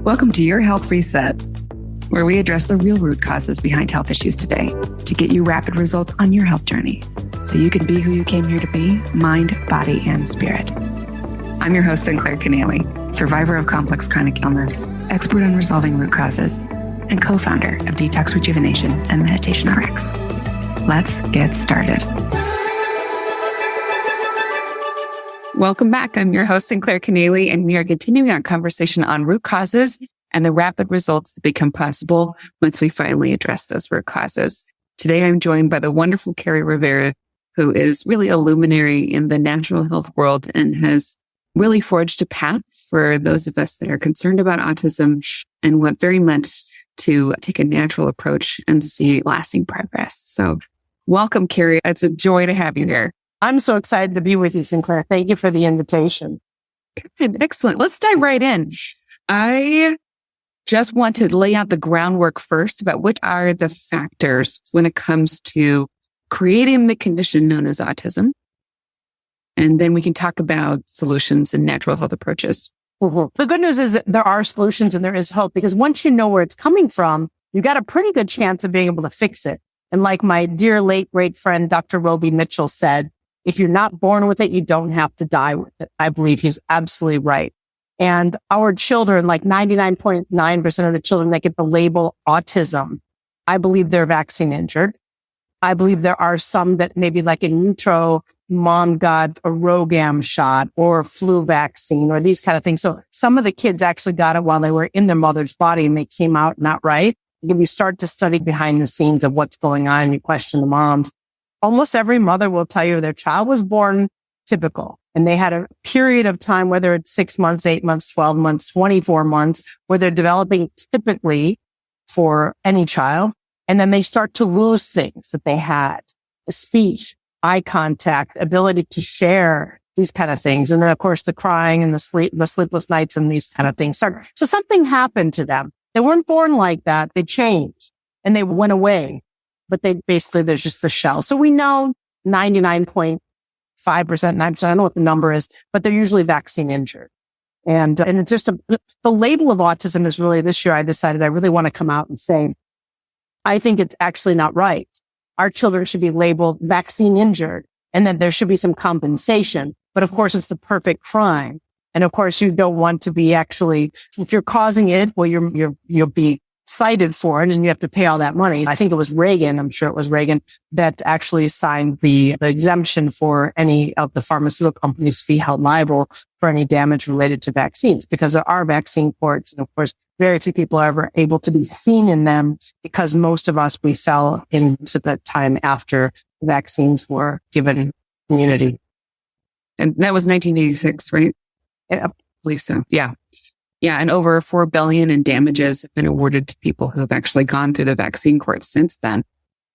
Welcome to Your Health Reset, where we address the real root causes behind health issues today to get you rapid results on your health journey so you can be who you came here to be, mind, body, and spirit. I'm your host, Sinclear Kenely, survivor of complex chronic illness, expert on resolving root causes, and co-founder of Detox Rejuvenation and Meditation RX. Let's get started. Welcome back. I'm your host, Sinclear Kenely, and we are continuing our conversation on root causes and the rapid results that become possible once we finally address those root causes. Today, I'm joined by the wonderful Carrie Rivera, who is really a luminary in the natural health world and has really forged a path for those of us that are concerned about autism and want very much to take a natural approach and see lasting progress. So welcome, Carrie. It's a joy to have you here. I'm so excited to be with you, Sinclair. Thank you for the invitation. Good. Excellent. Let's dive right in. I just want to lay out the groundwork first about what are the factors when it comes to creating the condition known as autism. And then we can talk about solutions and natural health approaches. Mm-hmm. The good news is that there are solutions and there is hope, because once you know where it's coming from, you got a pretty good chance of being able to fix it. And like my dear late great friend, Dr. Roby Mitchell said, if you're not born with it, you don't have to die with it. I believe he's absolutely right. And our children, like 99.9% of the children that get the label autism, I believe they're vaccine injured. I believe there are some that maybe like in utero, mom got a Rogam shot or flu vaccine or these kind of things. So some of the kids actually got it while they were in their mother's body and they came out not right. If you start to study behind the scenes of what's going on and you question the moms, almost every mother will tell you their child was born typical and they had a period of time, whether it's 6 months, 8 months, 12 months, 24 months, where they're developing typically for any child. And then they start to lose things that they had, speech, eye contact, ability to share, these kind of things. And then of course the crying and the sleepless nights and these kind of things start. So something happened to them. They weren't born like that. They changed and they went away. But there's just the shell. So we know 99.5%, 9%, I don't know what the number is, but they're usually vaccine injured. And it's just the label of autism is really, this year I decided I really want to come out and say, I think it's actually not right. Our children should be labeled vaccine injured and then there should be some compensation. But of course, it's the perfect crime. And of course, you don't want to be actually, if you're causing it, well, you'll be cited for it and you have to pay all that money. I think it was Reagan, I'm sure it was Reagan, that actually signed the exemption for any of the pharmaceutical companies to be held liable for any damage related to vaccines, because there are vaccine courts. And of course, very few people are ever able to be seen in them because most of us, we fell into the time after vaccines were given immunity. And that was 1986, right? Yeah. I believe so. Yeah. Yeah. And over $4 billion in damages have been awarded to people who have actually gone through the vaccine courts since then.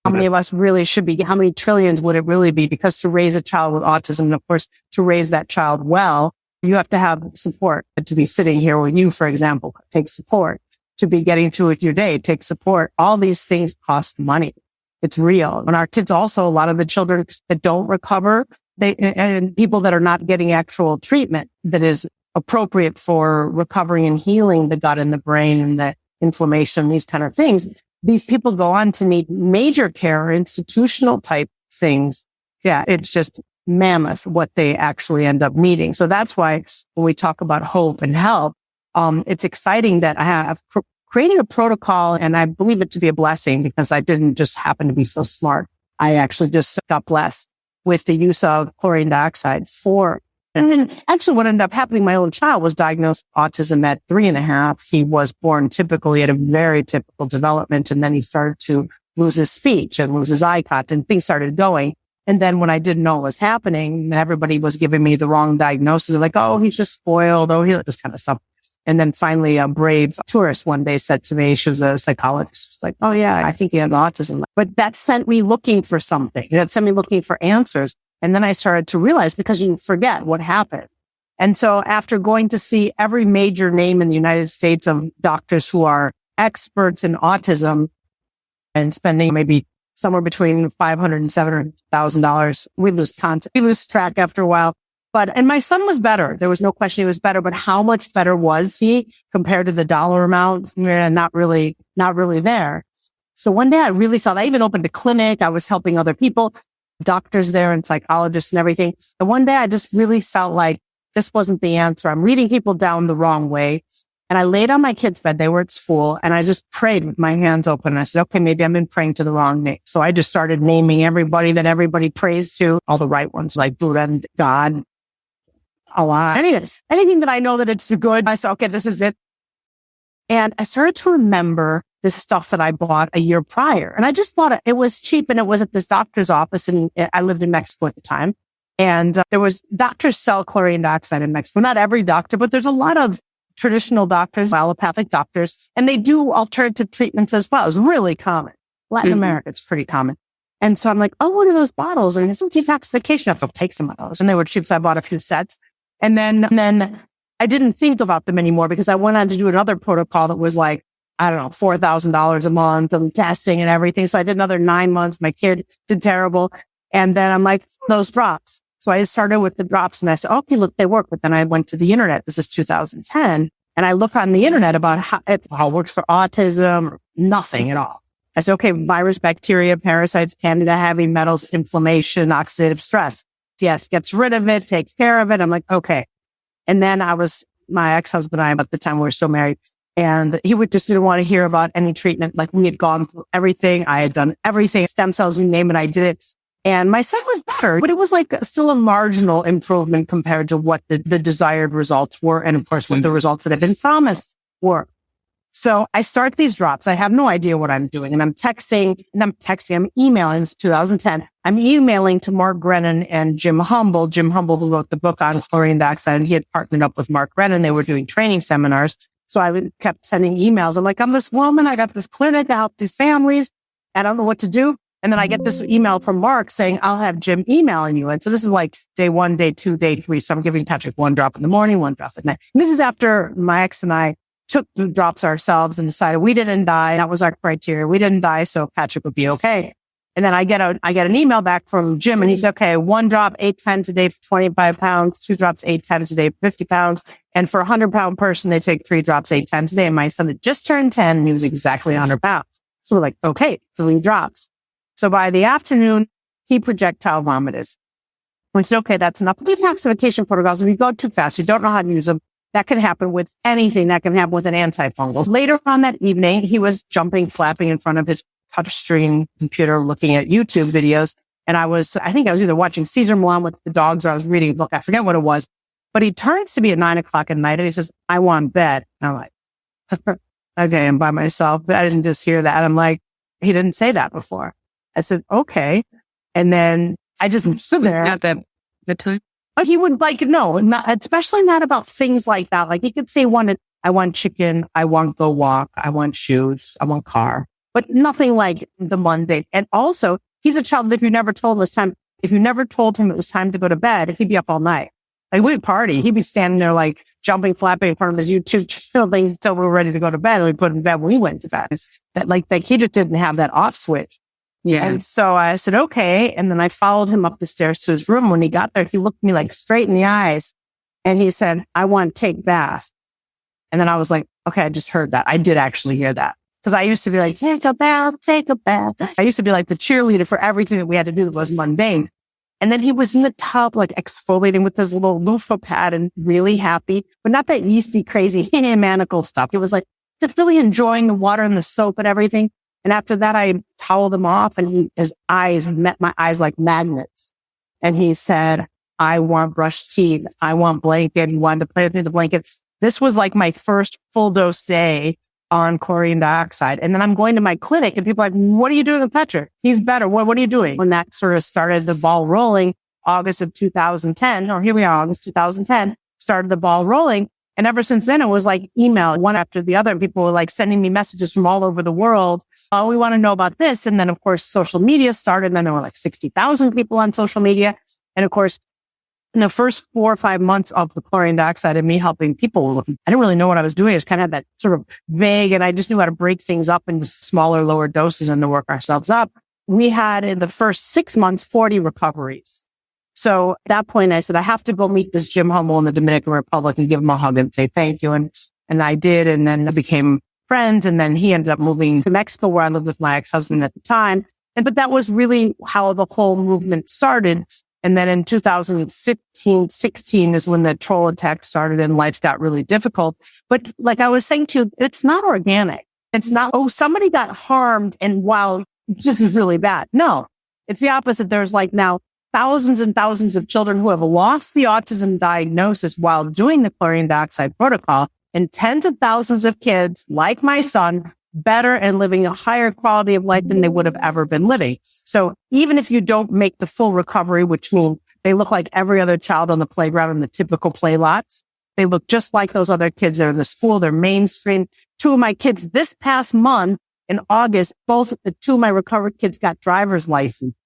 How many of us really should be? How many trillions would it really be? Because to raise a child with autism, and of course, to raise that child well, you have to have support. To be sitting here with you, for example, takes support. To be getting through with your day takes support. All these things cost money. It's real. And our kids also, a lot of the children that don't recover, and people that are not getting actual treatment that is appropriate for recovering and healing the gut and the brain and the inflammation, these kind of things. These people go on to need major care, institutional type things. Yeah, it's just mammoth what they actually end up needing. So that's why when we talk about hope and help, it's exciting that I have created a protocol, and I believe it to be a blessing because I didn't just happen to be so smart. I actually just got blessed with the use of chlorine dioxide and then actually what ended up happening, my own child was diagnosed autism at 3.5. He was born typically at a very typical development. And then he started to lose his speech and lose his eye contact and things started going. And then when I didn't know what was happening, everybody was giving me the wrong diagnosis. They're like, oh, he's just spoiled. Oh, this kind of stuff. And then finally, a brave tourist one day said to me, she was a psychologist, was like, oh yeah, I think he has autism. But that sent me looking for something. That sent me looking for answers. And then I started to realize, because you forget what happened. And so after going to see every major name in the United States of doctors who are experts in autism and spending maybe somewhere between $500 and $700,000, we lose track after a while. and my son was better. There was no question he was better, but how much better was he compared to the dollar amount? Not really there. So one day I really thought, I even opened a clinic. I was helping other people, doctors there and psychologists and everything. And one day I just really felt like this wasn't the answer. I'm leading people down the wrong way. And I laid on my kids' bed. They were at school and I just prayed with my hands open. And I said, okay, maybe I've been praying to the wrong name. So I just started naming everybody that everybody prays to, all the right ones like Buddha and God, Allah. Anything that I know that it's good. I said, okay, this is it. And I started to remember this stuff that I bought a year prior. And I just bought it. It was cheap and it was at this doctor's office. And I lived in Mexico at the time. And there was doctors sell chlorine dioxide in Mexico. Not every doctor, but there's a lot of traditional doctors, allopathic doctors, and they do alternative treatments as well. It's really common. Latin America, it's pretty common. And so I'm like, oh, what are those bottles? And it's some detoxification. I have to take some of those. And they were cheap. So I bought a few sets. And then I didn't think about them anymore because I went on to do another protocol that was like, I don't know, $4,000 a month and testing and everything. So I did another 9 months. My kid did terrible. And then I'm like, those drops. So I started with the drops and I said, okay, look, they work. But then I went to the internet. This is 2010. And I look on the internet about how it works for autism, or nothing at all. I said, okay, virus, bacteria, parasites, candida, heavy metals, inflammation, oxidative stress. Yes, gets rid of it, takes care of it. I'm like, okay. And then my ex-husband and I, at the time we were still married, and he just didn't want to hear about any treatment. Like we had gone through everything. I had done everything, stem cells, you name it, I did it. And my son was better, but it was like still a marginal improvement compared to what the desired results were. And of course, what the results that had been promised were. So I start these drops. I have no idea what I'm doing. And I'm emailing. It's 2010. I'm emailing to Mark Brennan and Jim Humble, who wrote the book on chlorine dioxide. And he had partnered up with Mark Brennan. They were doing training seminars. So I kept sending emails. I'm like, I'm this woman. I got this clinic. I help these families. I don't know what to do. And then I get this email from Mark saying, I'll have Jim emailing you. And so this is like day 1, day 2, day 3. So I'm giving Patrick 1 drop in the morning, 1 drop at night. And this is after my ex and I took the drops ourselves and decided we didn't die. That was our criteria. We didn't die. So Patrick would be okay. And then I get an email back from Jim and he's okay. 1 drop 8 times a day for 25 pounds, 2 drops 8 times a day for 50 pounds. And for a 100-pound person, they take 3 drops 8 times a day. And my son had just turned 10 and he was exactly 100 pounds. So we're like, okay, 3 drops. So by the afternoon, he projectile vomited. We said, okay, that's enough. Detoxification protocols, if you go too fast, you don't know how to use them, that can happen with anything. That can happen with an antifungal. Later on that evening, he was jumping, flapping in front of his touchscreen computer, looking at YouTube videos. And I think I was either watching Caesar Milan with the dogs or I was reading a book. I forget what it was. But he turns to me at 9 o'clock at night and he says, I want bed. And I'm like, okay, I'm by myself. But I didn't just hear that. I'm like, he didn't say that before. I said, okay. And then I just stood there. Not that the time. But he would especially not about things like that. Like he could say I want chicken. I want go walk. I want shoes. I want car, but nothing like the mundane. And also he's a child that if you never told him it was time to go to bed, he'd be up all night. Like we'd party. He'd be standing there like jumping, flapping in front of his YouTube channel until we were ready to go to bed. And we put him in bed when we went to bed. That he just didn't have that off switch. Yeah. And so I said, okay. And then I followed him up the stairs to his room. When he got there, he looked me like straight in the eyes and he said, I want to take bath. And then I was like, okay, I just heard that. I did actually hear that. Because I used to be like, take a bath, take a bath. I used to be like the cheerleader for everything that we had to do that was mundane. And then he was in the tub, like exfoliating with his little loofah pad and really happy, but not that yeasty, crazy manacle stuff. He was like just really enjoying the water and the soap and everything. And after that, I toweled him off and his eyes met my eyes like magnets. And he said, I want brushed teeth. I want blanket. He wanted to play with me the blankets. This was like my first full dose day on chlorine dioxide. And then I'm going to my clinic and people are like, what are you doing with Patrick? He's better. What are you doing? When that sort of started the ball rolling, August of 2010, or here we are, August 2010, started the ball rolling. And ever since then, it was like email one after the other. And people were like sending me messages from all over the world. Oh, we want to know about this. And then, of course, social media started. And then there were like 60,000 people on social media. And of course, in the first 4 or 5 months of the chlorine dioxide and me helping people, I didn't really know what I was doing. I just kind of had that sort of vague, and I just knew how to break things up into smaller, lower doses and to work ourselves up. We had in the first 6 months, 40 recoveries. So at that point, I said, I have to go meet this Jim Humble in the Dominican Republic and give him a hug and say thank you. And I did. And then I became friends. And then he ended up moving to Mexico, where I lived with my ex-husband at the time. But that was really how the whole movement started. And then in 2015, 16 is when the troll attack started and life got really difficult. But like I was saying to you, it's not organic. It's not, oh, somebody got harmed and wow, this is really bad. No, it's the opposite. There's like now thousands and thousands of children who have lost the autism diagnosis while doing the chlorine dioxide protocol, and tens of thousands of kids like my son better and living a higher quality of life than they would have ever been living. So even if you don't make the full recovery, which means they look like every other child on the playground in the typical play lots, they look just like those other kids that are in the school. They're mainstream. Two of my kids this past month in August, two of my recovered kids got driver's licenses.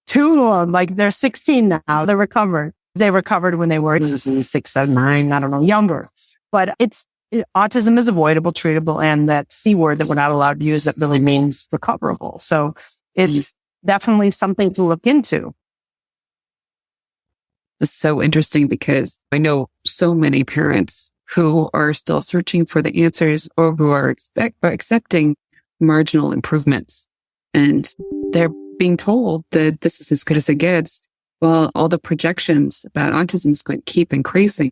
Two of them, like they're 16 now. They're recovered. They recovered when they were 6, 7, 9, I don't know, younger. But autism is avoidable, treatable, and that C word that we're not allowed to use that really means recoverable. So it's definitely something to look into. It's so interesting because I know so many parents who are still searching for the answers or who are accepting marginal improvements. And they're being told that this is as good as it gets. Well, all the projections about autism is going to keep increasing.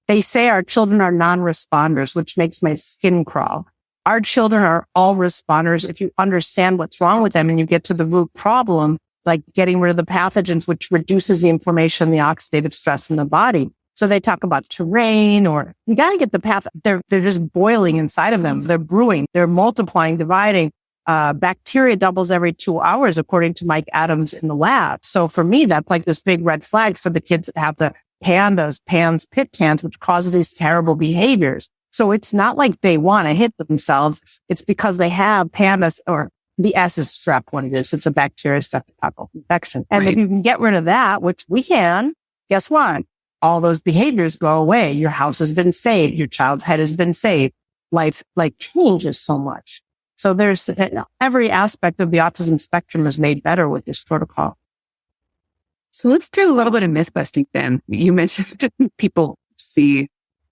They say our children are non-responders, which makes my skin crawl. Our children are all responders if you understand what's wrong with them and you get to the root problem, like getting rid of the pathogens, which reduces the inflammation, the oxidative stress in the body. So they talk about terrain, or you got to get the path. They're just boiling inside of them. They're brewing. They're multiplying, dividing. Bacteria doubles every 2 hours, according to Mike Adams in the lab. So for me, that's like this big red flag for the kids that have the PANS, pit tans, which causes these terrible behaviors. So it's not like they want to hit themselves. It's because they have PANDAS, or the S is strep, what it is. It's a bacteria streptococcal infection. And if you can get rid of that, which we can, guess what? All those behaviors go away. Your house has been saved. Your child's head has been saved. Life changes so much. So there's every aspect of the autism spectrum is made better with this protocol. So let's do a little bit of myth busting then. You mentioned people see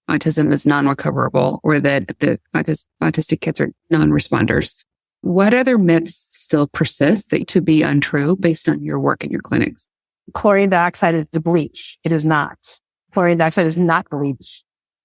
autism as non-recoverable, or that the autistic kids are non-responders. What other myths still persist that to be untrue based on your work in your clinics? Chlorine dioxide is bleach. It is not. Chlorine dioxide is not bleach.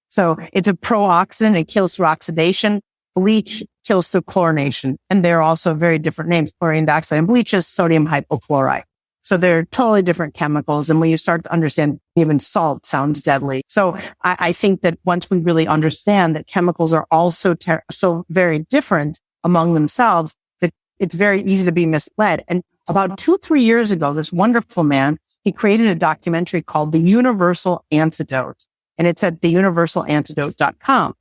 So it's a pro-oxidant. It kills through oxidation. Bleach kills through chlorination. And they're also very different names. Chlorine dioxide and bleach is sodium hypochlorite. So they're totally different chemicals. And when you start to understand, even salt sounds deadly. So I think that once we really understand that chemicals are also so very different among themselves, that it's very easy to be misled. And about 2-3 years ago, this wonderful man, he created a documentary called The Universal Antidote. And it's at theuniversalantidote.com.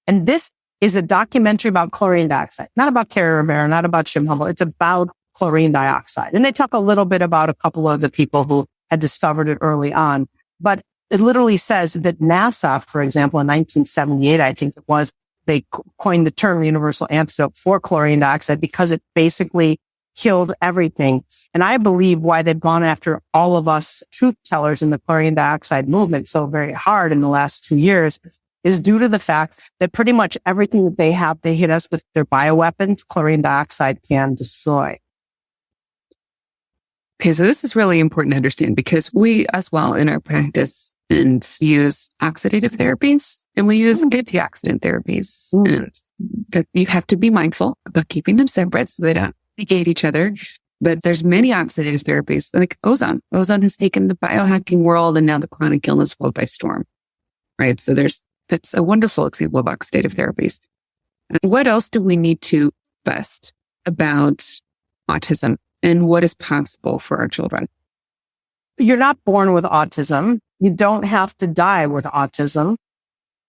And this is a documentary about chlorine dioxide, not about Carrie Rivera, not about Jim Humble. It's about chlorine dioxide. And they talk a little bit about a couple of the people who had discovered it early on. But it literally says that NASA, for example, in 1978, I think it was, they coined the term universal antidote for chlorine dioxide because it basically killed everything. And I believe why they've gone after all of us truth tellers in the chlorine dioxide movement so very hard in the last 2 years is due to the fact that pretty much everything that they have, they hit us with their bioweapons, chlorine dioxide can destroy. Okay, so this is really important to understand because we as well in our practice and use oxidative therapies and we use antioxidant therapies. And that you have to be mindful about keeping them separate so they don't negate each other. But there's many oxidative therapies like ozone. Ozone has taken the biohacking world and now the chronic illness world by storm, right? So that's a wonderful example of oxidative therapies. What else do we need to best about autism and what is possible for our children? You're not born with autism. You don't have to die with autism.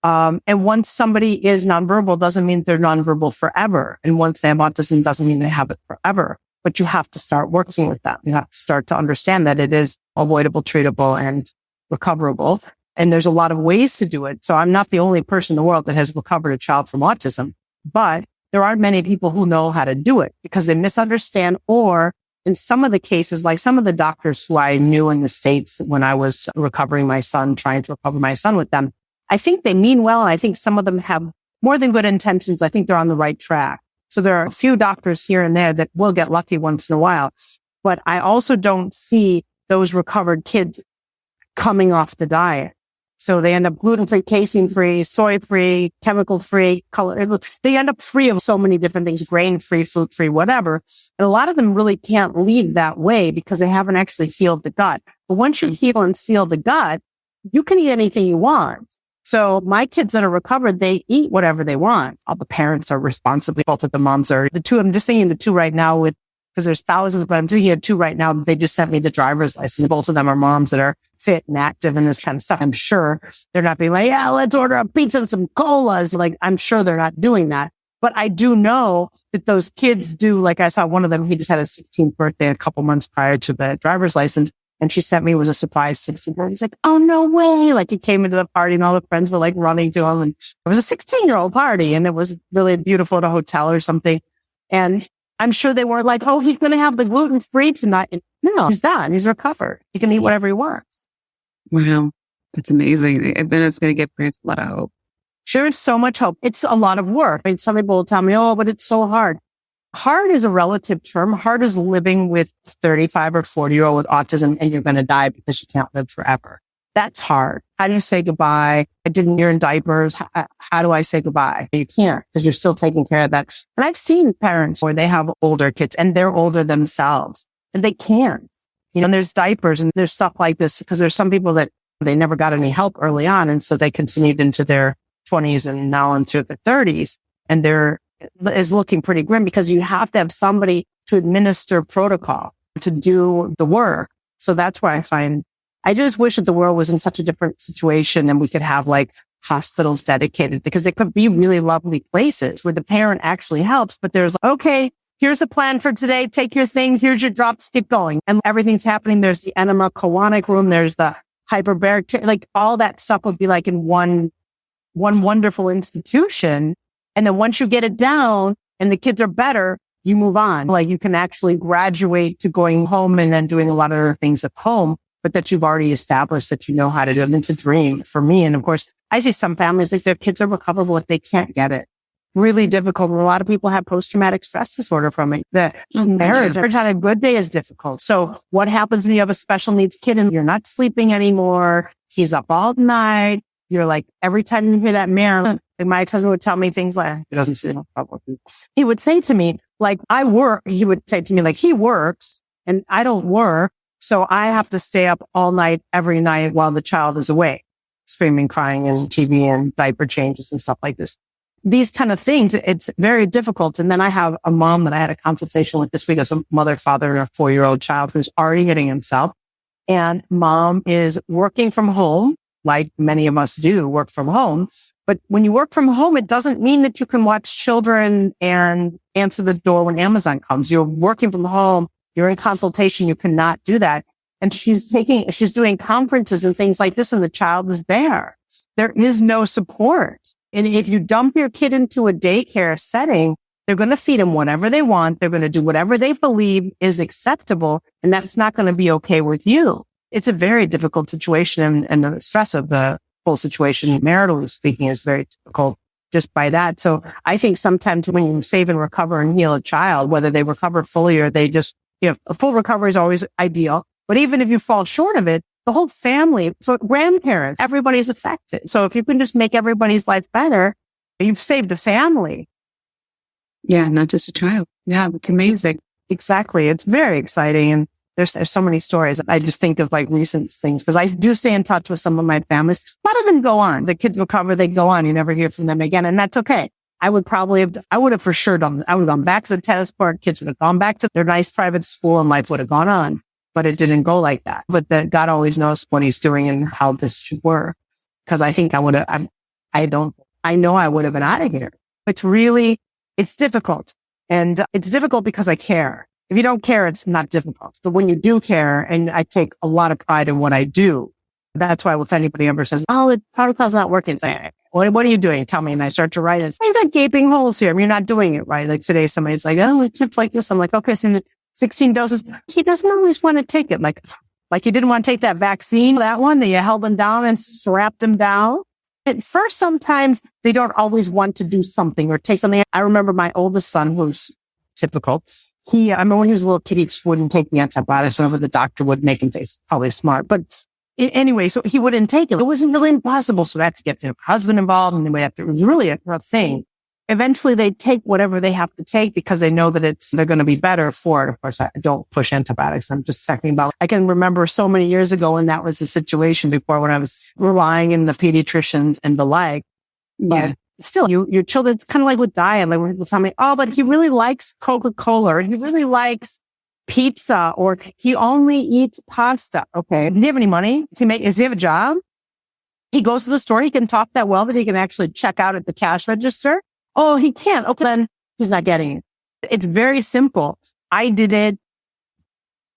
And once somebody is nonverbal doesn't mean they're nonverbal forever. And once they have autism doesn't mean they have it forever. But you have to start working with them. You have to start to understand that it is avoidable, treatable, and recoverable. And there's a lot of ways to do it. So I'm not the only person in the world that has recovered a child from autism, but there aren't many people who know how to do it because they misunderstand or in some of the cases, like some of the doctors who I knew in the States when I was recovering my son, trying to recover my son with them, I think they mean well. And I think some of them have more than good intentions. I think they're on the right track. So there are a few doctors here and there that will get lucky once in a while. But I also don't see those recovered kids coming off the diet. So they end up gluten-free, casein-free, soy-free, chemical-free, color. They end up free of so many different things, grain-free, fruit-free, whatever. And a lot of them really can't leave that way because they haven't actually healed the gut. But once you heal and seal the gut, you can eat anything you want. So my kids that are recovered, they eat whatever they want. All the parents are responsible. Both of the moms are. The two, I'm just thinking the two right now because there's thousands, but I'm thinking of two right now. They just sent me the driver's license. Both of them are moms that are fit and active and this kind of stuff. I'm sure they're not being like, yeah, let's order a pizza and some colas. Like, I'm sure they're not doing that. But I do know that those kids do, like I saw one of them, he just had his 16th birthday a couple months prior to the driver's license. And she sent me, was a surprise 16 year old. He's like, oh, no way. Like he came into the party and all the friends were like running to him. And it was a 16-year-old party and it was really beautiful at a hotel or something. And I'm sure they weren't like, oh, he's going to have the gluten-free tonight. No, he's done. He's recovered. He can eat whatever he wants. Wow. That's amazing. And then it's going to give parents a lot of hope. Sure. It's so much hope. It's a lot of work. I mean, some people will tell me, oh, but it's so hard. Hard is a relative term. Hard is living with 35 or 40-year-old with autism and you're going to die because you can't live forever. That's hard. How do you say goodbye? You're in diapers. How do I say goodbye? You can't because you're still taking care of that. And I've seen parents where they have older kids and they're older themselves and they can't. And there's diapers and there's stuff like this because there's some people that they never got any help early on. And so they continued into their 20s and now into their 30s. And is looking pretty grim because you have to have somebody to administer protocol, to do the work. So that's why I just wish that the world was in such a different situation and we could have like hospitals dedicated because they could be really lovely places where the parent actually helps. But there's okay, here's the plan for today. Take your things. Here's your drops. Keep going. And everything's happening. There's the enema colonic room. There's the hyperbaric, like all that stuff would be like in one wonderful institution. And then once you get it down and the kids are better, you move on. Like you can actually graduate to going home and then doing a lot of other things at home, but that you've already established that you know how to do it. And it's a dream for me. And of course, I see some families like their kids are recoverable if they can't get it. Really difficult. And a lot of people have post-traumatic stress disorder from it. The marriage on a good day is difficult. So what happens when you have a special needs kid and you're not sleeping anymore? He's up all night. You're like, every time you hear that mirror, like my ex-husband would tell me things like, he doesn't see no problem. He would say to me, like, I work. He would say to me, like, he works and I don't work. So I have to stay up all night, every night while the child is awake, screaming, crying and TV and diaper changes and stuff like this. These kind of things, it's very difficult. And then I have a mom that I had a consultation with this week as a mother, father, and a 4-year-old child who's already hitting himself. And mom is working from home. Like many of us do work from home. But when you work from home, it doesn't mean that you can watch children and answer the door when Amazon comes. You're working from home. You're in consultation. You cannot do that. And she's doing conferences and things like this and the child is there. There is no support. And if you dump your kid into a daycare setting, they're going to feed them whatever they want. They're going to do whatever they believe is acceptable. And that's not going to be okay with you. It's a very difficult situation and the stress of the whole situation, maritally speaking, is very difficult just by that. So I think sometimes when you save and recover and heal a child, whether they recover fully or they just, a full recovery is always ideal. But even if you fall short of it, the whole family, so grandparents, everybody's affected. So if you can just make everybody's life better, you've saved a family. Yeah, not just a child. Yeah, it's amazing. Exactly. It's very exciting. And there's so many stories. I just think of like recent things because I do stay in touch with some of my families. A lot of them go on. The kids recover, they go on. You never hear from them again. And that's okay. I would have for sure done, I would have gone back to the tennis court. Kids would have gone back to their nice private school and life would have gone on. But it didn't go like that. But God always knows what he's doing and how this should work. Because I think I know I would have been out of here. It's difficult. And it's difficult because I care. If you don't care, it's not difficult. But when you do care, and I take a lot of pride in what I do, that's why if anybody ever says, oh, the protocol's not working, say, what are you doing? Tell me. And I start to write it. You've got gaping holes here. You're not doing it right. Like today, somebody's like, oh, it tips like this. I'm like, okay, so 16 doses. He doesn't always want to take it. Like he didn't want to take that vaccine, that one that you held him down and strapped him down. At first, sometimes they don't always want to do something or take something. I remember my oldest son, who's typical. I remember when he was a little kid, he just wouldn't take the antibiotics whenever the doctor would make him take it. Probably smart. But anyway, so he wouldn't take it. It wasn't really impossible. So that's to get their husband involved. And it was really a thing. Eventually, they take whatever they have to take because they know that they're going to be better for it. Of course, I don't push antibiotics. I'm just talking about, I can remember so many years ago when that was the situation before when I was relying on the pediatrician and the like. Yeah. But still, your children, it's kind of like with diet. Like when people tell me, oh, but he really likes Coca-Cola or he really likes pizza or he only eats pasta. Okay. Do you have any money? Does he have a job? He goes to the store. He can talk that well that he can actually check out at the cash register. Oh, he can't. Okay, then he's not getting it. It's very simple. I did it.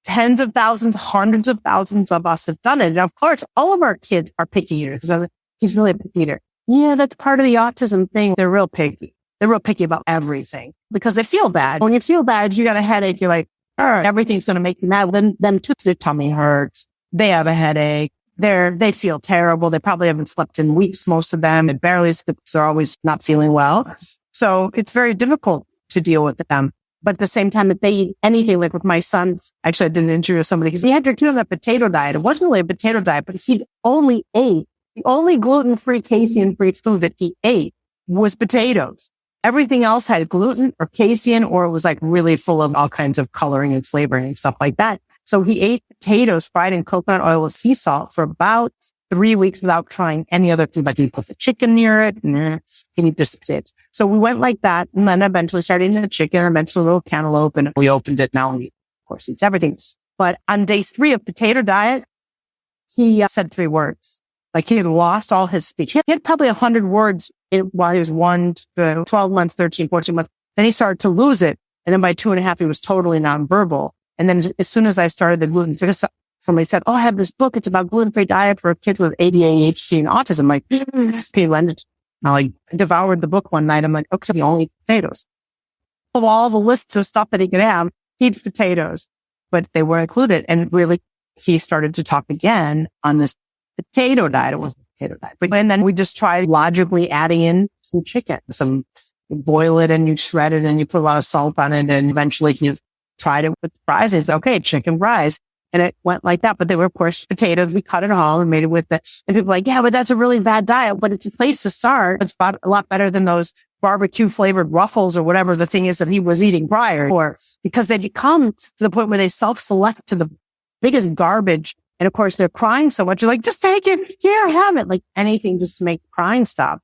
Tens of thousands, hundreds of thousands of us have done it. And of course, all of our kids are picky eaters because he's really a picky eater. Yeah, that's part of the autism thing. They're real picky. They're real picky about everything because they feel bad. When you feel bad, you got a headache. You're like, all right, everything's going to make you mad. Then them too, their tummy hurts. They have a headache. They feel terrible. They probably haven't slept in weeks, most of them. It barely sleeps. They're always not feeling well. So it's very difficult to deal with them. But at the same time, if they eat anything, like with my son, actually I did an interview with somebody because he had to do that potato diet. It wasn't really a potato diet, but he only ate, the only gluten-free, casein-free food that he ate was potatoes. Everything else had gluten or casein, or it was like really full of all kinds of coloring and flavoring and stuff like that. So he ate potatoes fried in coconut oil with sea salt for about 3 weeks without trying any other food. Like he put the chicken near it and he ate just potatoes. So we went like that and then eventually started eating the chicken, eventually a little cantaloupe, and we opened it. Now he, of course, eats everything. But on day 3 of potato diet, he said 3 words. Like he had lost all his speech. He had probably 100 words while he was 12 months, 13, 14 months. Then he started to lose it. And then by 2.5, he was totally nonverbal. And then as soon as I started the gluten, somebody said, oh, I have this book. It's about gluten-free diet for kids with ADHD and autism. I'm like, he lend it. I devoured the book one night. I'm like, okay, he only eats potatoes. Of all the lists of stuff that he could have, he eats potatoes, but they were included. And really, he started to talk again on this potato diet. It wasn't a potato diet. And then we just tried logically adding in some chicken, you boil it and you shred it and you put a lot of salt on it. And eventually he tried it with fries. He said, okay, chicken fries. And it went like that. But they were, of course, potatoes. We cut it all and made it with it. And people were like, yeah, but that's a really bad diet. But it's a place to start. It's a lot better than those barbecue flavored Ruffles or whatever the thing is that he was eating prior. Or because they become to the point where they self-select to the biggest garbage. And of course, they're crying so much. You're like, just take it. Here, have it. Like anything just to make crying stop.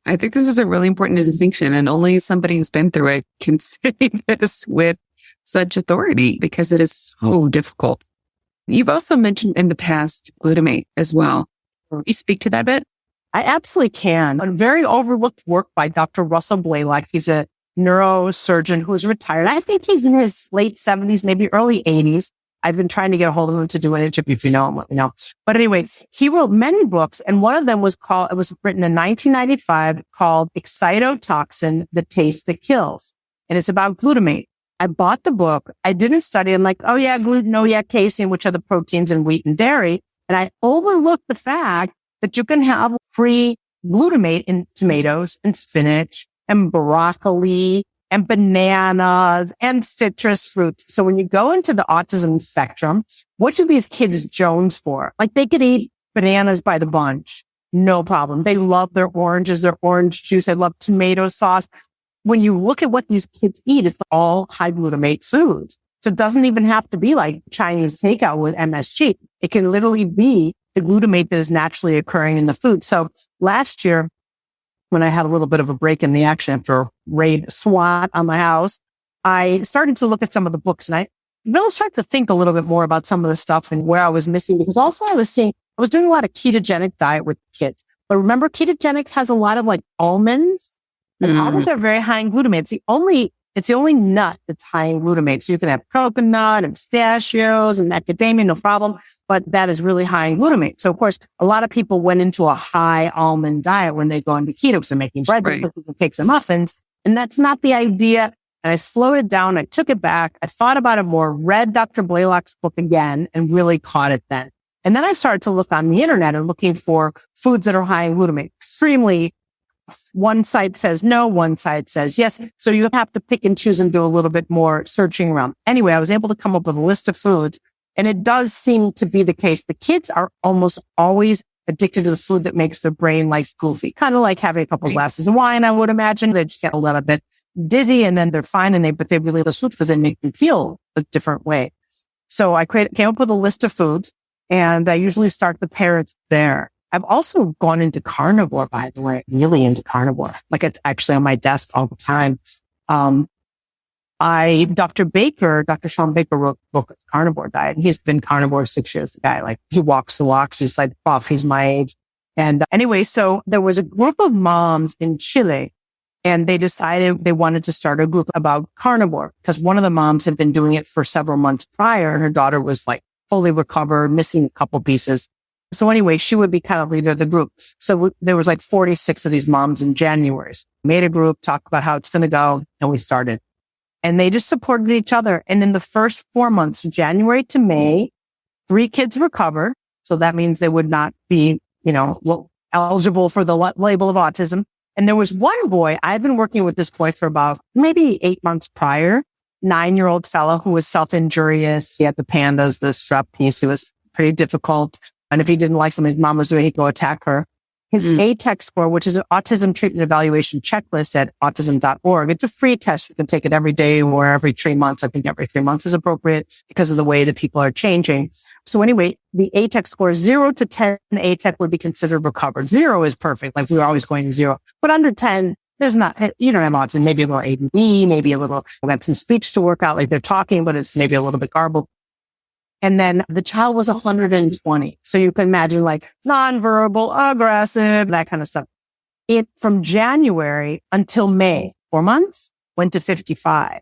I think this is a really important distinction. And only somebody who's been through it can say this with such authority because it is so difficult. You've also mentioned in the past glutamate as well. Can you speak to that a bit? I absolutely can. A very overlooked work by Dr. Russell Blaylock. He's a neurosurgeon who's retired. I think he's in his late 70s, maybe early 80s. I've been trying to get a hold of him to do an interview. If you know him, let me know. But anyway, he wrote many books, and one of them was written in 1995 called Excitotoxin, The Taste That Kills. And it's about glutamate. I bought the book. I didn't study. I'm like, oh yeah, gluten, oh yeah, casein, which are the proteins in wheat and dairy. And I overlooked the fact that you can have free glutamate in tomatoes and spinach and broccoli and bananas and citrus fruits. So when you go into the autism spectrum, what do these kids Jones for? Like they could eat bananas by the bunch. No problem. They love their oranges, their orange juice. They love tomato sauce. When you look at what these kids eat, it's all high glutamate foods. So it doesn't even have to be like Chinese takeout with MSG. It can literally be the glutamate that is naturally occurring in the food. So last year, when I had a little bit of a break in the action after raid SWAT on my house, I started to look at some of the books and I really started to think a little bit more about some of the stuff and where I was missing, because also I was doing a lot of ketogenic diet with kids. But remember, ketogenic has a lot of like almonds. And almonds are very high in glutamate. It's the only nut that's high in glutamate. So you can have coconut and pistachios and macadamia, no problem. But that is really high in glutamate. So of course, a lot of people went into a high almond diet when they go into keto. So making bread, cookies and cakes and muffins. And that's not the idea. and I slowed it down. I took it back. I thought about it more, read Dr. Blaylock's book again, and really caught it then. And then I started to look on the internet and looking for foods that are high in glutamate. Extremely, one site says no, one site says yes. So you have to pick and choose and do a little bit more searching around. Anyway, I was able to come up with a list of foods, and it does seem to be the case. The kids are almost always addicted to the food that makes their brain like goofy, kind of like having a couple of glasses of wine, I would imagine. They just get a little bit dizzy and then they're fine, but they really love those foods because they make them feel a different way. So I came up with a list of foods, and I usually start the parents there. I've also gone into carnivore, by the way, really into carnivore. Like it's actually on my desk all the time. Dr. Sean Baker wrote a book, Carnivore Diet. He's been carnivore 6 years. The guy, like, he walks the walks. He's like buff. He's my age. And anyway, so there was a group of moms in Chile, and they decided they wanted to start a group about carnivore because one of the moms had been doing it for several months prior, and her daughter was like fully recovered, missing a couple pieces. So anyway, she would be kind of leader of the group. So there was like 46 of these moms in January. So we made a group, talked about how it's going to go, and we started. And they just supported each other. And in the first 4 months, January to May, 3 kids recovered. So that means they would not be, eligible for the label of autism. And there was one boy, I've been working with this boy for about maybe 8 months prior, 9-year-old fellow who was self-injurious. He had the pandas, the strep piece. He was pretty difficult. And if he didn't like something his mom was doing, he'd go attack her. His ATEC score, which is an autism treatment evaluation checklist at autism.org. It's a free test. You can take it every day or every 3 months. I think every 3 months is appropriate because of the way that people are changing. So anyway, the ATEC score 0 to 10 ATEC would be considered recovered. 0 is perfect. Like we're always going to 0, but under 10, there's not, you don't have autism, maybe a little ADD, maybe a little, we got some speech to work out. Like they're talking, but it's maybe a little bit garbled. And then the child was 120. So you can imagine like nonverbal, aggressive, that kind of stuff. It from January until May, 4 months, went to 55.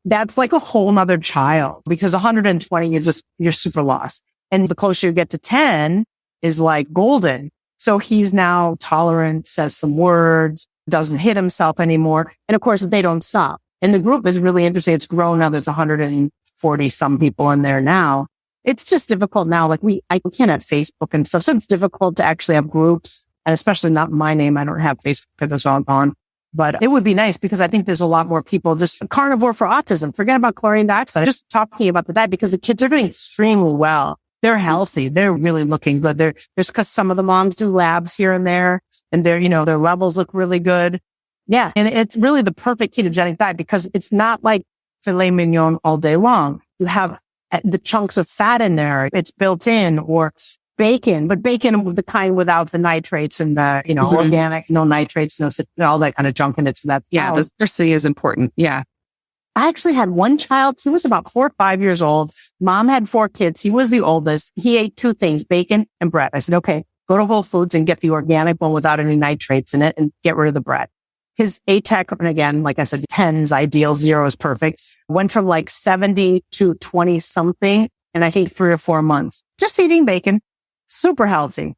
That's like a whole nother child because 120, you're super lost. And the closer you get to 10 is like golden. So he's now tolerant, says some words, doesn't hit himself anymore. And of course, they don't stop. And the group is really interesting. It's grown now. There's 140 some people in there now. It's just difficult now. Like I can't have Facebook and stuff. So it's difficult to actually have groups, and especially not my name. I don't have Facebook because it's all gone, but it would be nice because I think there's a lot more people just carnivore for autism. Forget about chlorine dioxide. Just talking about the diet because the kids are doing extremely well. They're healthy. They're really looking good. There's because some of the moms do labs here and there, and their levels look really good. Yeah. And it's really the perfect ketogenic diet because it's not like filet mignon all day long. You have the chunks of fat in there. It's built in, or bacon, but bacon, the kind without the nitrates and the, organic, no nitrates, no, all that kind of junk in it. So that's, the diversity is important. Yeah. I actually had one child. He was about 4 or 5 years old. Mom had 4 kids. He was the oldest. He ate 2 things, bacon and bread. I said, okay, go to Whole Foods and get the organic one without any nitrates in it and get rid of the bread. His ATEC, and again, like I said, 10 is ideal, 0 is perfect, went from like 70 to 20 something. And I think 3 or 4 months, just eating bacon, super healthy.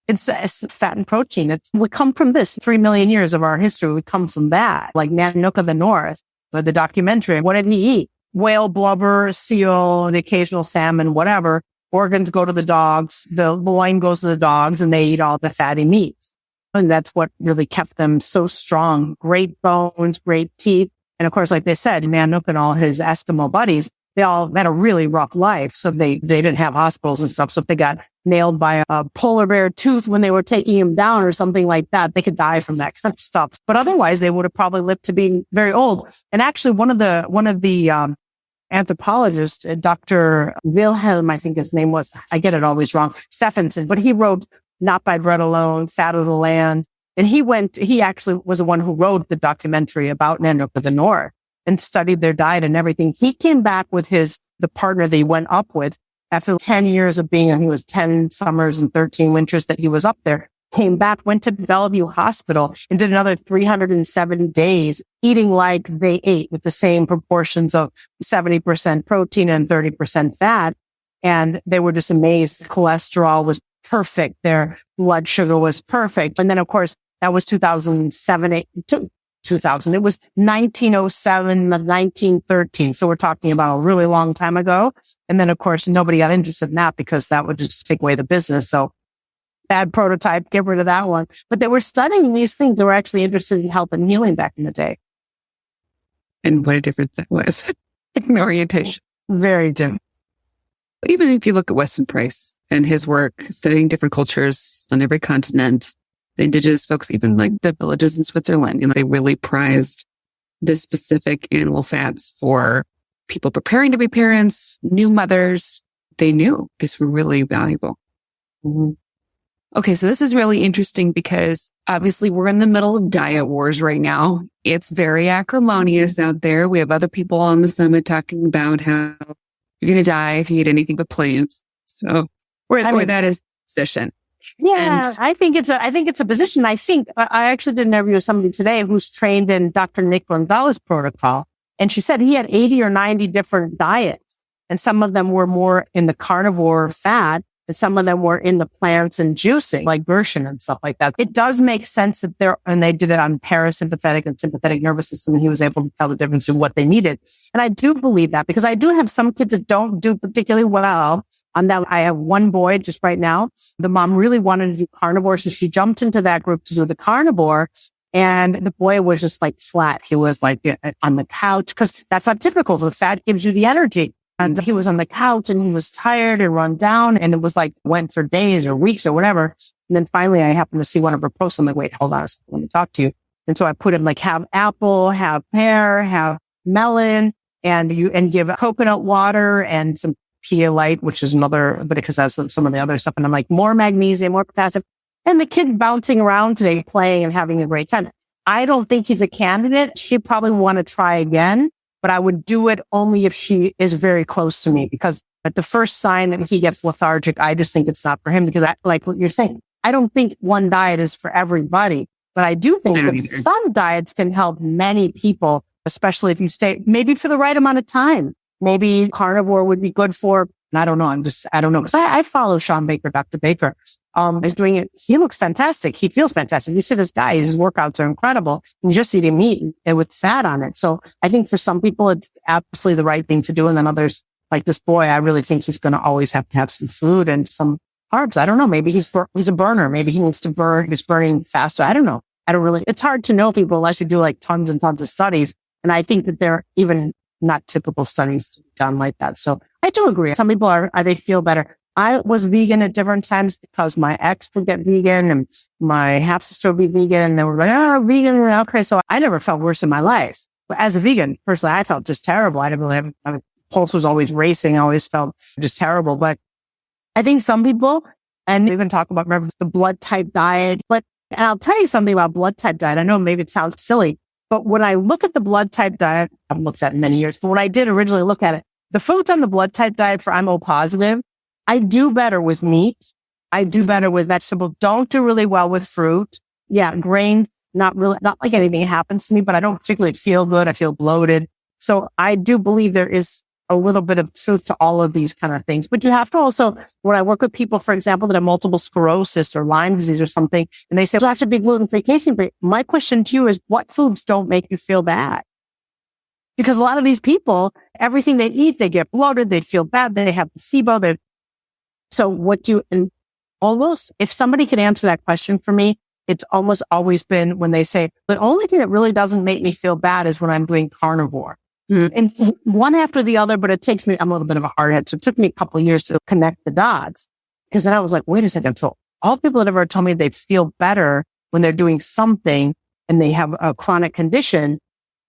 It's fat and protein. We come from this 3 million years of our history. We come from that, like Nanook of the North, but the documentary. What did he eat? Whale blubber, seal, the occasional salmon, whatever. Organs go to the dogs. The loin goes to the dogs, and they eat all the fatty meats. And that's what really kept them so strong. Great bones, great teeth. And of course, like they said, Nanook and all his Eskimo buddies, they all had a really rough life. So they didn't have hospitals and stuff. So if they got nailed by a polar bear tooth when they were taking him down or something like that, they could die from that kind of stuff. But otherwise, they would have probably lived to be very old. And actually, one of the anthropologists, Dr. Wilhelm, I think his name was, I get it always wrong, Stephenson, but he wrote Not by Bread Alone, Fat of the Land. And he actually was the one who wrote the documentary about Nanook of the North and studied their diet and everything. He came back with the partner that he went up with after 10 years of being, he was 10 summers and 13 winters that he was up there, came back, went to Bellevue Hospital and did another 370 days eating like they ate with the same proportions of 70% protein and 30% fat. And they were just amazed. Cholesterol was perfect. Their blood sugar was perfect. And then, of course, that was 2007, 2000. It was 1907, 1913. So we're talking about a really long time ago. And then, of course, nobody got interested in that because that would just take away the business. So bad prototype, get rid of that one. But they were studying these things. They were actually interested in health and healing back in the day. And what a difference that was in orientation. Very different. Even if you look at Weston Price and his work, studying different cultures on every continent, the indigenous folks, even like the villages in Switzerland, they really prized the specific animal fats for people preparing to be parents, new mothers. They knew these were really valuable. Mm-hmm. Okay, so this is really interesting because obviously we're in the middle of diet wars right now. It's very acrimonious out there. We have other people on the summit talking about how you're going to die if you eat anything but plants. So where that is position. Yeah, I think it's a position. I actually did an interview with somebody today who's trained in Dr. Nick Gonzalez's protocol. And she said he had 80 or 90 different diets. And some of them were more in the carnivore fat. And some of them were in the plants and juicing, like Gershon and stuff like that. It does make sense that and they did it on parasympathetic and sympathetic nervous system. And he was able to tell the difference in what they needed. And I do believe that because I do have some kids that don't do particularly well on that. I have one boy just right now. The mom really wanted to do carnivore. So she jumped into that group to do the carnivore. And the boy was just like flat. He was like on the couch because that's not typical. The fat gives you the energy. And he was on the couch and he was tired and run down. And it was like went for days or weeks or whatever. And then finally I happened to see one of her posts. I'm like, wait, hold on a second, let me talk to you. And so I put him like, have apple, have pear, have melon, and give coconut water and some Pedialyte, which is another, but because that's some of the other stuff. And I'm like, more magnesium, more potassium. And the kid bouncing around today, playing and having a great time. I don't think he's a candidate. She'd probably want to try again. But I would do it only if she is very close to me, because at the first sign that he gets lethargic, I just think it's not for him because like what you're saying, I don't think one diet is for everybody, but I do think that some diets can help many people, especially if you stay maybe for the right amount of time. Maybe carnivore would be good for, I don't know. I don't know. Cause I follow Sean Baker, Dr. Baker, is doing it. He looks fantastic. He feels fantastic. You see this guy, his workouts are incredible. And you just eating meat and with fat on it. So I think for some people, it's absolutely the right thing to do. And then others like this boy, I really think he's going to always have to have some food and some carbs. I don't know. Maybe he's a burner. Maybe he needs to burn. He's burning faster. I don't know. It's hard to know people unless you do like tons and tons of studies. And I think that they're even not typical studies to be done like that. So I do agree. Some people they feel better. I was vegan at different times because my ex would get vegan and my half sister would be vegan. And they were like, vegan. Okay. So I never felt worse in my life. But as a vegan, personally, I felt just terrible. I didn't really have, my pulse was always racing. I always felt just terrible. But I think some people, and we can talk about, remember, the blood type diet. And I'll tell you something about blood type diet. I know maybe it sounds silly, but when I look at the blood type diet, I've looked at it many years, but when I did originally look at it, the foods on the blood type diet for I'm O positive, I do better with meat. I do better with vegetables. Don't do really well with fruit. Yeah, grains, not like anything happens to me, but I don't particularly feel good. I feel bloated. So I do believe there is a little bit of truth to all of these kind of things. But you have to also, when I work with people, for example, that have multiple sclerosis or Lyme disease or something, and they say, well, I have to be gluten-free, casein-free. My question to you is, what foods don't make you feel bad? Because a lot of these people, everything they eat, they get bloated, they feel bad, they have the SIBO. And almost, if somebody could answer that question for me, it's almost always been when they say, the only thing that really doesn't make me feel bad is when I'm doing carnivore. And one after the other, but it takes me, I'm a little bit of a hard head. So it took me a couple of years to connect the dots, because then I was like, wait a second. So all people that ever told me they feel better when they're doing something and they have a chronic condition,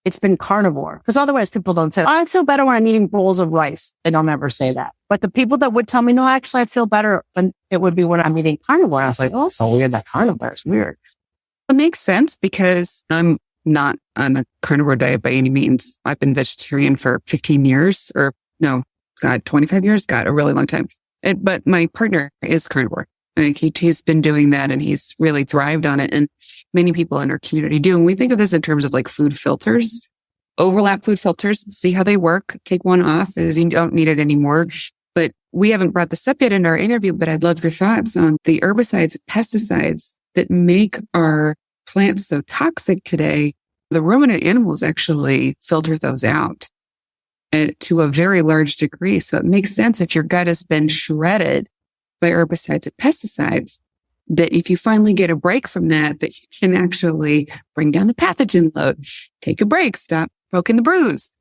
it's been carnivore. Because otherwise people don't say, I feel better when I'm eating bowls of rice. They don't ever say that. But the people that would tell me, no, actually I feel better, when it would be when I'm eating carnivore. I was like, oh, so weird. That carnivore is weird. It makes sense because I'm not on a carnivore diet by any means. I've been vegetarian for 15 years 25 years, a really long time. But my partner is carnivore. He's been doing that and he's really thrived on it. And many people in our community do. And we think of this in terms of like food filters, overlap food filters, see how they work, take one off as you don't need it anymore. But we haven't brought this up yet in our interview, but I'd love your thoughts on the herbicides, pesticides that make our plants so toxic today. The ruminant animals actually filter those out to a very large degree. So it makes sense if your gut has been shredded by herbicides and pesticides, that if you finally get a break from that you can actually bring down the pathogen load, take a break, stop poking the bruise.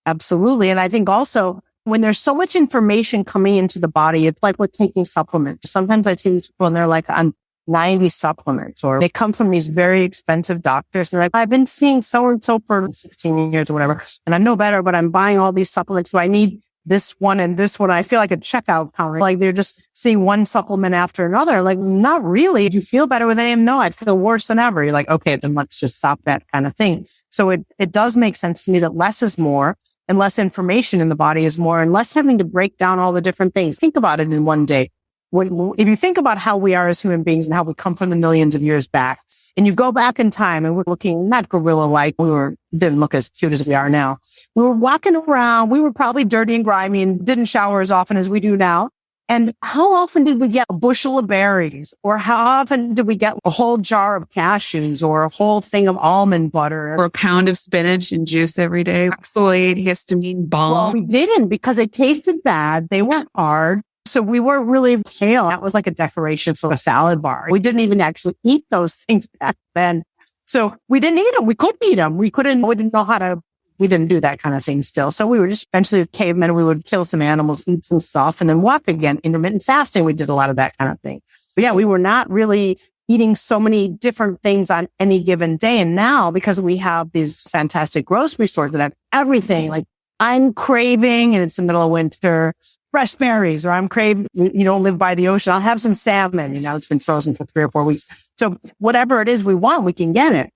Absolutely. And I think also when there's so much information coming into the body, it's like with taking supplements. Sometimes I see these people and they're like on 90 supplements, or they come from these very expensive doctors. And they're like, I've been seeing so-and-so for 16 years or whatever, and I know better, but I'm buying all these supplements. So I need this one and this one. I feel like a checkout counter. Like they're just seeing one supplement after another. Like, not really. Do you feel better with them? No, I feel worse than ever. You're like, okay, then let's just stop that kind of thing. So it does make sense to me that less is more, and less information in the body is more, and less having to break down all the different things. Think about it in one day. If you think about how we are as human beings and how we come from the millions of years back, and you go back in time and we're looking not gorilla-like, didn't look as cute as we are now. We were walking around. We were probably dirty and grimy and didn't shower as often as we do now. And how often did we get a bushel of berries? Or how often did we get a whole jar of cashews or a whole thing of almond butter? Or a pound of spinach and juice every day? Oxalate, histamine, balm. Well, we didn't, because they tasted bad. They weren't hard. So we weren't really kale. That was like a decoration for a salad bar. We didn't even actually eat those things back then. So we didn't eat them. We couldn't eat them. We didn't know how to, we didn't do that kind of thing still. So we were just eventually cavemen. We would kill some animals, eat some stuff, and then walk again. Intermittent fasting. We did a lot of that kind of thing. But yeah, we were not really eating so many different things on any given day. And now, because we have these fantastic grocery stores that have everything, like I'm craving, and it's the middle of winter, fresh berries, or I'm craving, you don't live by the ocean, I'll have some salmon. It's been frozen for 3 or 4 weeks. So whatever it is we want, we can get it.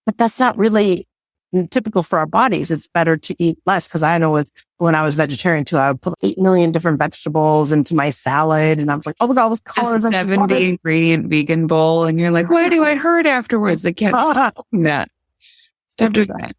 But that's not really typical for our bodies. It's better to eat less, because I know when I was vegetarian too, I would put 8 million different vegetables into my salad, and I was like, oh, look at all those colors. 70 ingredient vegan bowl, and you're like, why do I hurt afterwards? I can't stop doing that. Stop doing that.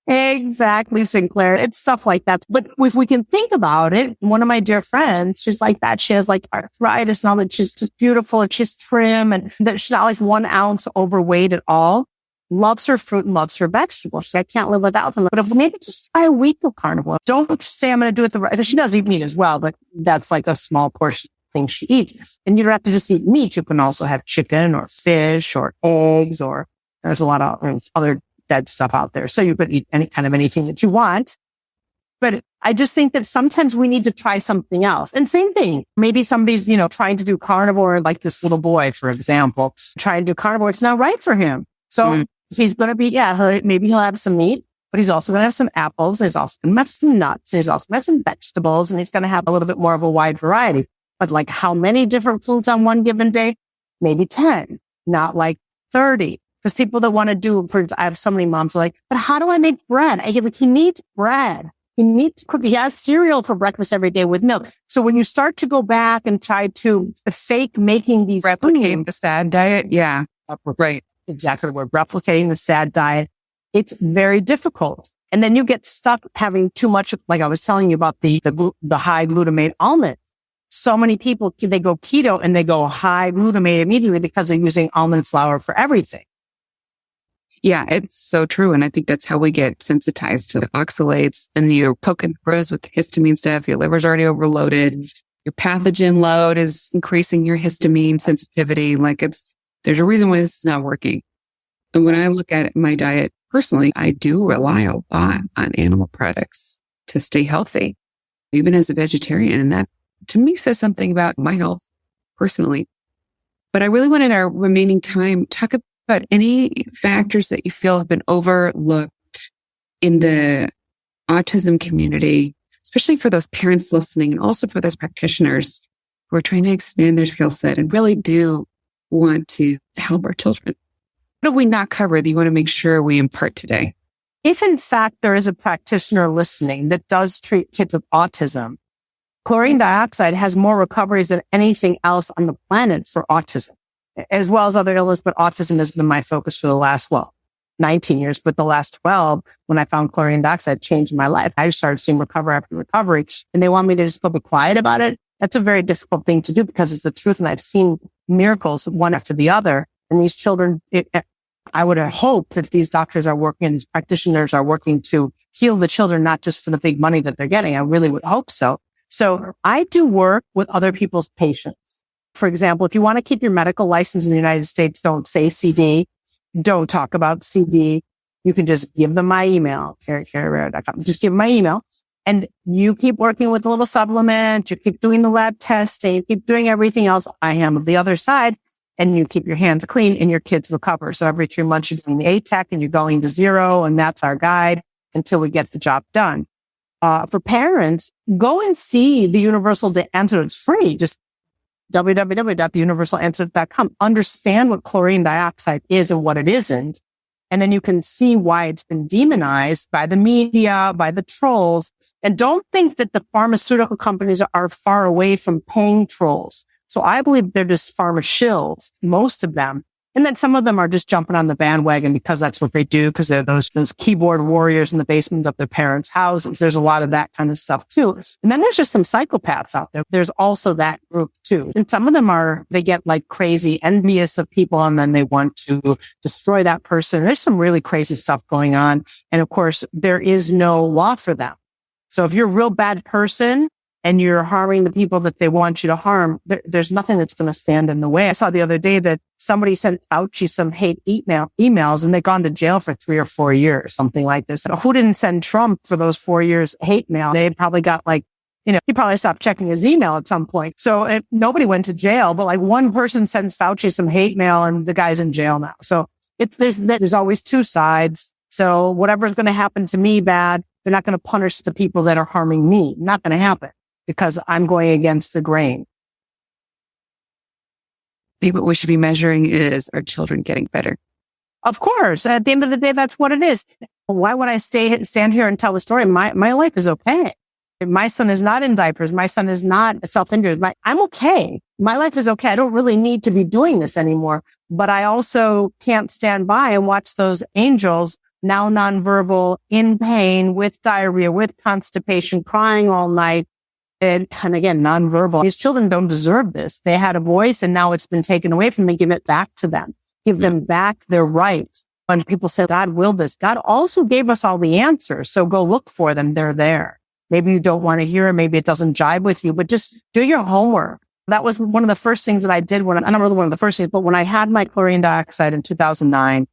Exactly, Sinclair. It's stuff like that. But if we can think about it, one of my dear friends, she's like that. She has like arthritis and all that. She's just beautiful and she's trim, and that she's not like 1 ounce overweight at all. Loves her fruit and loves her vegetables. She's like, I can't live without them. But if maybe just try a week of carnivore. Don't say I'm going to do it because she does eat meat as well, but that's like a small portion of things she eats. And you don't have to just eat meat. You can also have chicken or fish or eggs, or there's a lot of other dead stuff out there. So you could eat anything that you want. But I just think that sometimes we need to try something else. And same thing. Maybe somebody's, trying to do carnivore, like this little boy, for example, trying to do carnivore. It's not right for him. So he's going to be, maybe he'll have some meat, but he's also going to have some apples. He's also going to have some nuts. He's also going to have some vegetables, and he's going to have a little bit more of a wide variety. But like how many different foods on one given day? Maybe 10, not like 30. Because people that want to do, I have so many moms like, but how do I make bread? I get like, he needs bread. He needs to cook. He has cereal for breakfast every day with milk. So when you start to go back and try to fake making these replicate the SAD diet. Yeah. Right. Exactly. We're replicating the SAD diet. It's very difficult. And then you get stuck having too much, like I was telling you about the high glutamate almond. So many people, they go keto and they go high glutamate immediately because they're using almond flour for everything. Yeah, it's so true. And I think that's how we get sensitized to the oxalates, and you're poking bruise with the histamine stuff. Your liver's already overloaded. Your pathogen load is increasing your histamine sensitivity. There's a reason why this is not working. And when I look at my diet personally, I do rely a lot on animal products to stay healthy, even as a vegetarian. And that to me says something about my health personally. But I really want in our remaining time, talk about any factors that you feel have been overlooked in the autism community, especially for those parents listening, and also for those practitioners who are trying to expand their skill set and really do want to help our children. What have we not covered that you want to make sure we impart today? If in fact there is a practitioner listening that does treat kids with autism, chlorine dioxide has more recoveries than anything else on the planet for autism, as well as other illness. But autism has been my focus for the last, 19 years. But the last 12, when I found chlorine dioxide, changed my life. I started seeing recovery after recovery, and they want me to just be quiet about it. That's a very difficult thing to do because it's the truth. And I've seen miracles one after the other. And these children, I would hope that these doctors are working, these practitioners are working to heal the children, not just for the big money that they're getting. I really would hope so. So I do work with other people's patients. For example, if you want to keep your medical license in the United States, don't say CD. Don't talk about CD. You can just give them my email, carrie@rare.com. Just give them my email. And you keep working with a little supplement. You keep doing the lab testing. You keep doing everything else. I handle the other side. And you keep your hands clean and your kids recover. So every 3 months, you're doing the ATEC and you're going to 0. And that's our guide until we get the job done. For parents, go and see the Universal Antidote. It's free. Just www.theuniversalantidote.com. Understand what chlorine dioxide is and what it isn't. And then you can see why it's been demonized by the media, by the trolls. And don't think that the pharmaceutical companies are far away from paying trolls. So I believe they're just pharma shills, most of them. And then some of them are just jumping on the bandwagon because that's what they do, because they're those keyboard warriors in the basement of their parents' houses. There's a lot of that kind of stuff too. And then there's just some psychopaths out there. There's also that group too. And some of them they get like crazy envious of people and then they want to destroy that person. There's some really crazy stuff going on. And of course, there is no law for them. So if you're a real bad person, and you're harming the people that they want you to harm, there's nothing that's going to stand in the way. I saw the other day that somebody sent Fauci some hate emails and they've gone to jail for 3 or 4 years, something like this. Who didn't send Trump for those 4 years hate mail? They probably got he probably stopped checking his email at some point. So nobody went to jail, but like one person sends Fauci some hate mail and the guy's in jail now. So there's always two sides. So whatever's going to happen to me bad, they're not going to punish the people that are harming me. Not going to happen. Because I'm going against the grain. I think what we should be measuring is, are children getting better? Of course. At the end of the day, that's what it is. Why would I stand here and tell the story? My life is okay. My son is not in diapers. My son is not self-injured. I'm okay. My life is okay. I don't really need to be doing this anymore. But I also can't stand by and watch those angels, now nonverbal, in pain, with diarrhea, with constipation, crying all night. And again, nonverbal. These children don't deserve this. They had a voice and now it's been taken away from them. Give it back to them. Give them back their rights. When people say, God willed this, God also gave us all the answers. So go look for them. They're there. Maybe you don't want to hear it. Maybe it doesn't jibe with you, but just do your homework. That was one of the first things that I did I don't know one of the first things, but when I had my chlorine dioxide in 2009,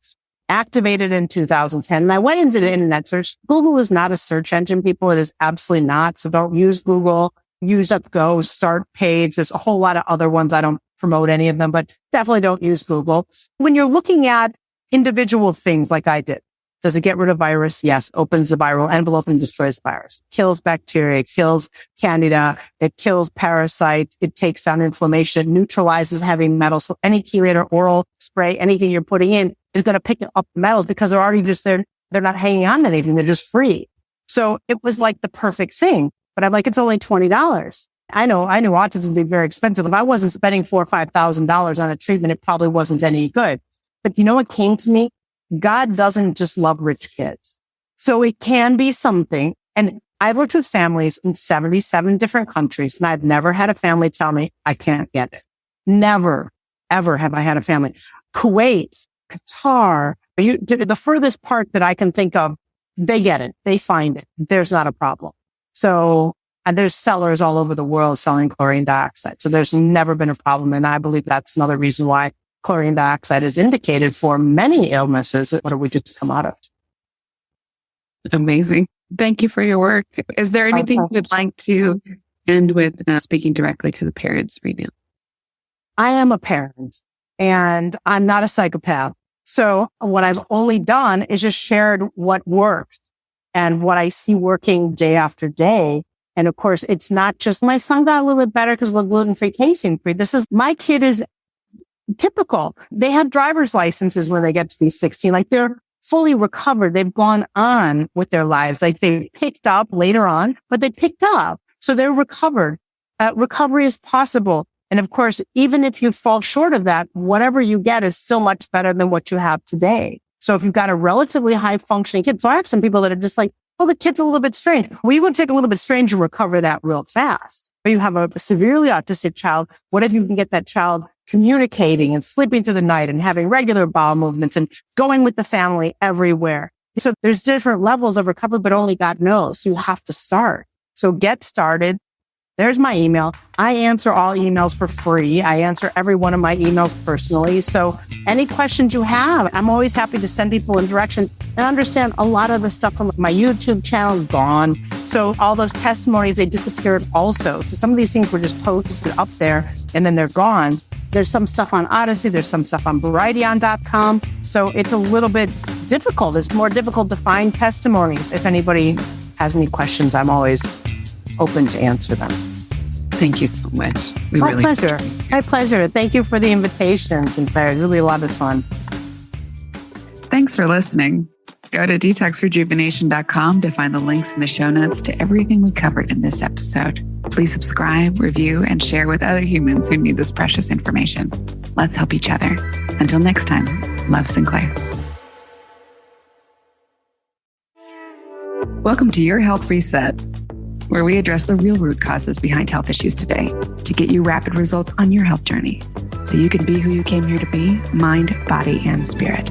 activated in 2010, and I went into the internet search. Google is not a search engine, people. It is absolutely not. So don't use Google. Use UpGo, Start Page. There's a whole lot of other ones. I don't promote any of them, but definitely don't use Google. When you're looking at individual things like I did, does it get rid of virus? Yes. Opens the viral envelope and destroys virus. Kills bacteria. It kills candida. It kills parasites. It takes down inflammation, neutralizes heavy metals. So any chelator, oral spray, anything you're putting in is going to pick up the metals because they're already just there. They're not hanging on to anything. They're just free. So it was like the perfect thing. But I'm like, it's only $20. I knew autism would be very expensive. If I wasn't spending $4,000 or $5,000 on a treatment, it probably wasn't any good. But you know what came to me? God doesn't just love rich kids. So it can be something. And I've worked with families in 77 different countries, and I've never had a family tell me I can't get it. Never, ever have I had a family. Kuwait, Qatar, the furthest part that I can think of, they get it. They find it. There's not a problem. So, and there's sellers all over the world selling chlorine dioxide. So there's never been a problem. And I believe that's another reason why chlorine dioxide is indicated for many illnesses. What do we just come out of? Amazing. Thank you for your work. Is there anything you'd like to end with speaking directly to the parents right now? I am a parent and I'm not a psychopath. So what I've only done is just shared what worked and what I see working day after day. And of course, it's not just my son got a little bit better because we're gluten-free, casein-free. My kid is typical. They have driver's licenses when they get to be 16. Like they're fully recovered. They've gone on with their lives. Like they picked up later on, but they picked up. So they're recovered. Recovery is possible. And of course, even if you fall short of that, whatever you get is still much better than what you have today. So if you've got a relatively high functioning kid, so I have some people that are just like, oh, the kid's a little bit strange. We would take a little bit strange and recover that real fast. you have a severely autistic child, what if you can get that child communicating and sleeping through the night and having regular bowel movements and going with the family everywhere? So there's different levels of recovery, but only God knows. So you have to start. So get started. There's my email. I answer all emails for free. I answer every one of my emails personally. So any questions you have, I'm always happy to send people in directions. And understand a lot of the stuff from my YouTube channel is gone. So all those testimonies, they disappeared also. So some of these things were just posted up there and then they're gone. There's some stuff on Odyssey. There's some stuff on Brighteon.com. So it's a little bit difficult. It's more difficult to find testimonies. If anybody has any questions, I'm always open to answer them. Thank you so much. My pleasure. My pleasure. Thank you for the invitation, Sinclair. Really a lot of fun. Thanks for listening. Go to detoxrejuvenation.com to find the links in the show notes to everything we covered in this episode. Please subscribe, review, and share with other humans who need this precious information. Let's help each other. Until next time, love, Sinclair. Welcome to Your Health Reset, where we address the real root causes behind health issues today to get you rapid results on your health journey so you can be who you came here to be, mind, body, and spirit.